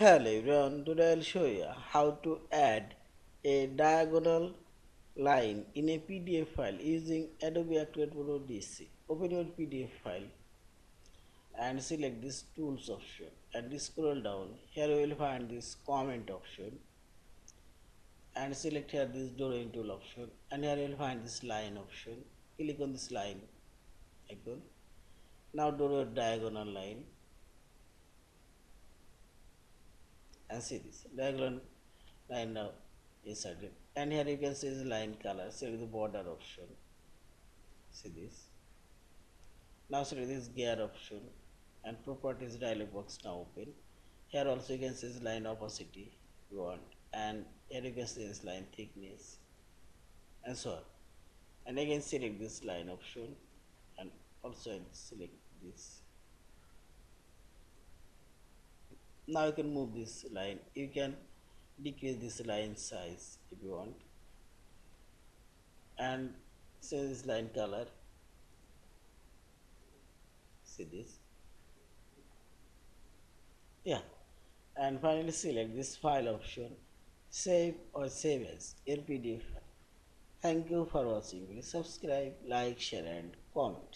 Hello everyone, today I'll show you how to add a diagonal line in a PDF file using Adobe Acrobat Pro DC. Open your PDF file and select this tools option and scroll down. Here you will find this comment option and select here this drawing tool option and here you will find this line option. Click on this line icon. Now draw your diagonal line and see this diagonal line now inserted, and here you can see the line color. Select the border option, see this. Now select this gear option and properties dialog box now open. Here also you can see this line opacity you want, and here you can see this line thickness and so on. And again select this line option and also select this. Now you can move this line. You can decrease this line size if you want, and change this line color, see this. Yeah, and finally select this file option, save or save as your PDF file. Thank you for watching. Please subscribe, like, share and comment.